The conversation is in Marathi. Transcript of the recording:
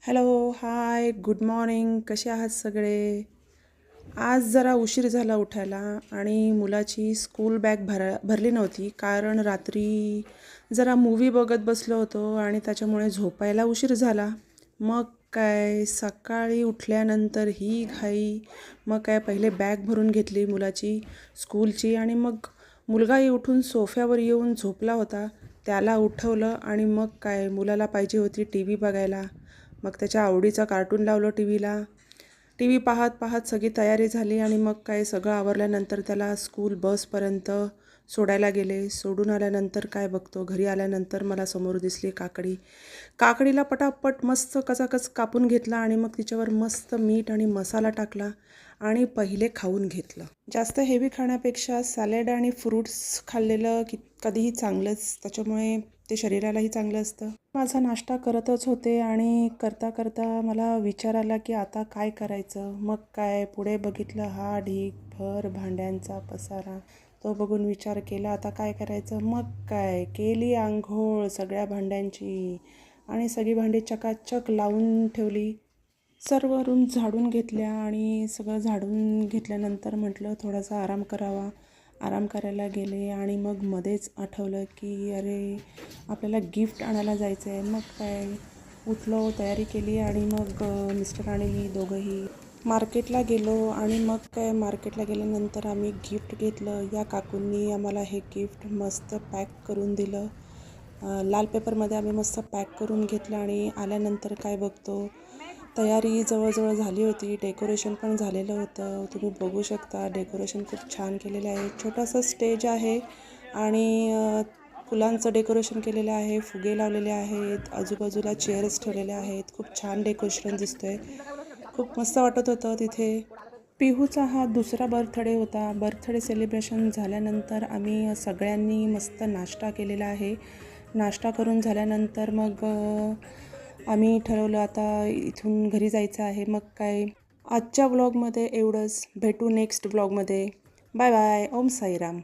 हॅलो, हाय, गुड मॉर्निंग. कसे आहात सगळे? आज जरा उशीर झाला उठायला आणि मुलाची स्कूल बॅग भरली नव्हती कारण रात्री जरा मूव्ही बघत बसलो होतो आणि त्याच्यामुळे झोपायला उशीर झाला. मग काय सकाळी उठल्यानंतर ही घाई. मग काय पहिले बॅग भरून घेतली मुलाची स्कूलची आणि मग मुलगाही उठून सोफ्यावर येऊन झोपला होता. त्याला उठवलं आणि मग काय मुलाला पाहिजे होती टी व्ही बघायला. मग त्याच्या आवडीचं कार्टून लावलं टी व्हीला. टी व्ही पाहत पाहत सगळी तयारी झाली आणि मग काय सगळं आवरल्यानंतर त्याला स्कूल बसपर्यंत सोडायला गेले. सोडून आल्यानंतर काय बघतो, घरी आल्यानंतर मला समोर दिसली काकडी. काकडीला पटापट मस्त कचाकच कापून घेतला आणि मग तिच्यावर मस्त मीठ आणि मसाला टाकला आणि पहिले खाऊन घेतलं. जास्त हेवी खाण्यापेक्षा सॅलड आणि फ्रूट्स खाल्लेलं कधीही चांगलंच, त्याच्यामुळे ते शरीरालाही चांगलं असतं. माझा नाश्ता करतच होते आणि करता करता मला विचार आला की आता काय करायचं. मग काय पुढे बघितलं, हा ढीगभर भांड्यांचा पसारा. तो बघून विचार केला आता काय करायचं. मग काय केली आंघोळ सगळ्या भांड्यांची आणि सगळी भांडी चकाचक लावून ठेवली. सर्व रूम झाडून घेतल्या आणि सगळं झाडून घेतल्यानंतर म्हटलं थोडासा आराम करावा. आराम करायला गेले आणि मग मध्येच आठवलं की अरे आपल्याला गिफ्ट आणायला जायचं आहे. मग काय उठलो, तयारी केली आणि मग मिस्टर आणि मी दोघंही मार्केटला गेलो आणि मग काय मार्केटला गेल्यानंतर आम्ही गिफ्ट घेतलं. या काकूंनी आम्हाला हे गिफ्ट मस्त पॅक करून दिलं. लाल पेपरमध्ये आम्ही मस्त पॅक करून घेतलं आणि आल्यानंतर काय बघतो, तयारी जवळजवळ झाली होती. डेकोरेशन पण झालेलं होतं. तुम्ही बघू शकता डेकोरेशन खूप छान केलेलं आहे. छोटासा स्टेज आहे आणि फुलांचं डेकोरेशन केलेलं आहे. फुगे लावलेले आहेत. आजूबाजूला चेअर्स ठेवलेल्या आहेत. खूप छान डेकोरेशन दिसतोय. खूप मस्त वाटत होतं तिथे. पिहूचा हा दुसरा बर्थडे होता. बर्थडे सेलिब्रेशन झाल्यानंतर आम्ही सगळ्यांनी मस्त नाश्ता केलेला आहे. नाश्ता करून झाल्यानंतर मग आम्ही ठरवलं आता इथून घरी जायचं आहे. मग काय आजच्या व्लॉगमध्ये एवढंच. भेटू नेक्स्ट व्लॉगमध्ये. Bye bye. ओम साईराम.